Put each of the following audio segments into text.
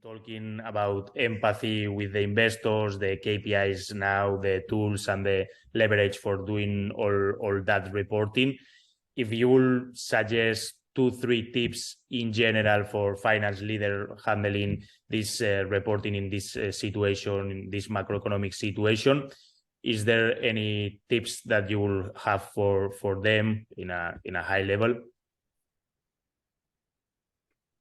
talking about empathy with the investors, the KPIs now, the tools and the leverage for doing all that reporting. If you will suggest 2-3 tips in general for finance leader handling this reporting in this situation, in this macroeconomic situation, is there any tips that you will have for them in a high level?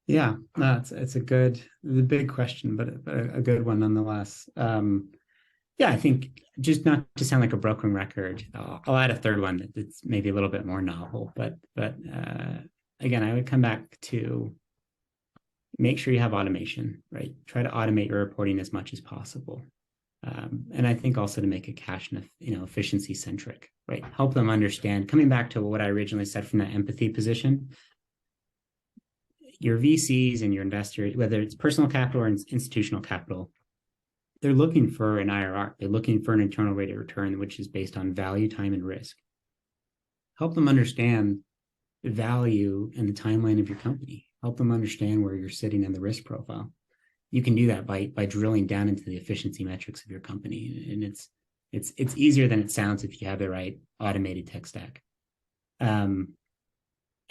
Yeah, no, it's a big question, but a good one nonetheless. Yeah, I think just not to sound like a broken record, I'll add a third one that's maybe a little bit more novel, but again, I would come back to make sure you have automation, right? Try to automate your reporting as much as possible. And I think also to make it cash and efficiency centric, right? Help them understand, coming back to what I originally said from that empathy position, your VCs and your investors, whether it's personal capital or institutional capital, they're looking for an IRR. They're looking for an internal rate of return, which is based on value, time, and risk. Help them understand the value and the timeline of your company. Help them understand where you're sitting in the risk profile. You can do that by drilling down into the efficiency metrics of your company. And it's easier than it sounds if you have the right automated tech stack.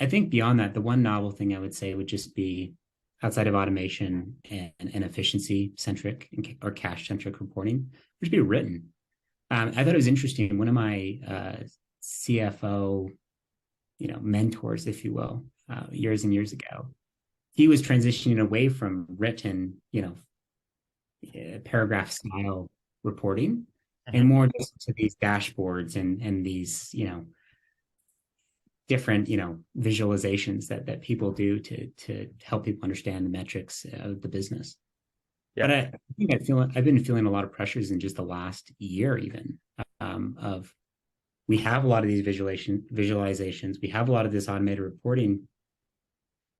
I think beyond that, the one novel thing I would say would just be outside of automation and efficiency centric or cash centric reporting, would be written. I thought it was interesting. One of my CFO, mentors, if you will, years and years ago, he was transitioning away from written, paragraph style reporting and more just to these dashboards and these, different, visualizations that people do to help people understand the metrics of the business. Yeah. But I think I've been feeling a lot of pressures in just the last year, even of we have a lot of these visualizations, we have a lot of this automated reporting,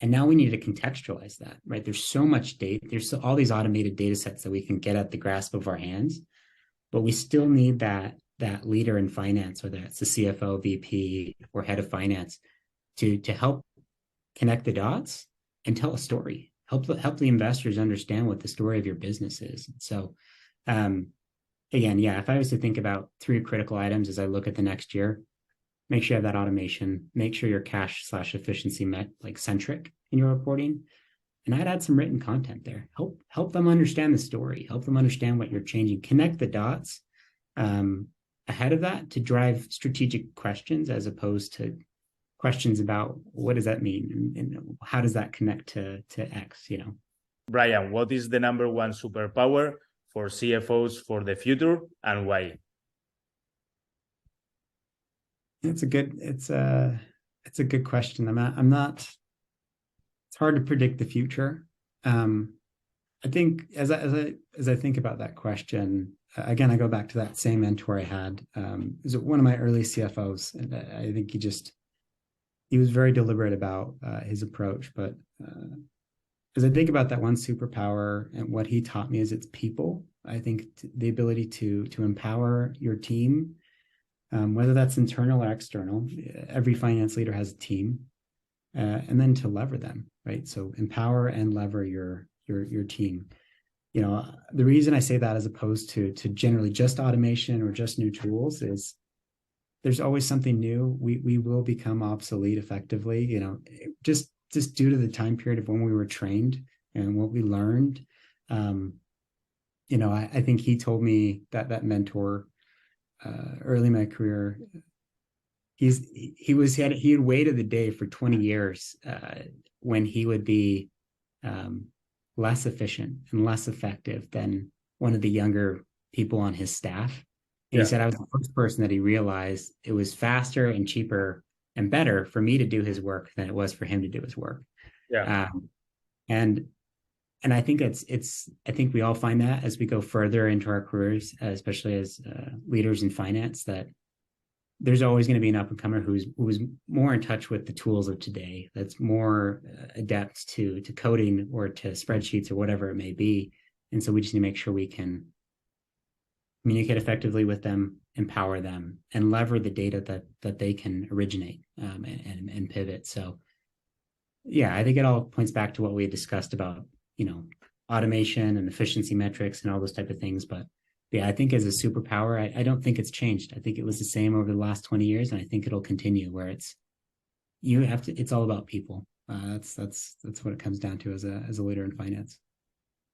and now we need to contextualize that, right? There's so much data, there's all these automated data sets that we can get at the grasp of our hands, but we still need that leader in finance, whether it's the CFO, VP, or head of finance, to help connect the dots and tell a story. Help the investors understand what the story of your business is. So, again, yeah, if I was to think about 3 critical items as I look at the next year, make sure you have that automation, make sure you're cash/efficiency centric in your reporting, and I'd add some written content there. Help them understand the story. Help them understand what you're changing. Connect the dots. Ahead of that to drive strategic questions as opposed to questions about what does that mean and how does that connect to X, Brian, what is the number one superpower for CFOs for the future and why? It's a good question. It's hard to predict the future. I think as I think about that question, again, I go back to that same mentor I had. Is one of my early CFOs, and I think he was very deliberate about his approach. But as I think about that one superpower and what he taught me is it's people. I think the ability to empower your team, whether that's internal or external. Every finance leader has a team, and then to lever them, right? So empower and lever your team. The reason I say that as opposed to generally just automation or just new tools is there's always something new. We will become obsolete effectively, just due to the time period of when we were trained and what we learned. I think he told me that mentor early in my career, he had waited the day for 20 years when he would be less efficient and less effective than one of the younger people on his staff. And he said, I was the first person that he realized it was faster and cheaper and better for me to do his work than it was for him to do his work. Yeah. And I think I think we all find that as we go further into our careers, especially as leaders in finance, that there's always going to be an up and comer who's more in touch with the tools of today, that's more adept to coding or to spreadsheets or whatever it may be. And so we just need to make sure we can communicate effectively with them, empower them, and lever the data that they can originate and pivot. So yeah, I think it all points back to what we had discussed about, automation and efficiency metrics and all those type of things. But yeah, I think as a superpower, I don't think it's changed. I think it was the same over the last 20 years, and I think it'll continue where it's all about people. That's what it comes down to as a leader in finance.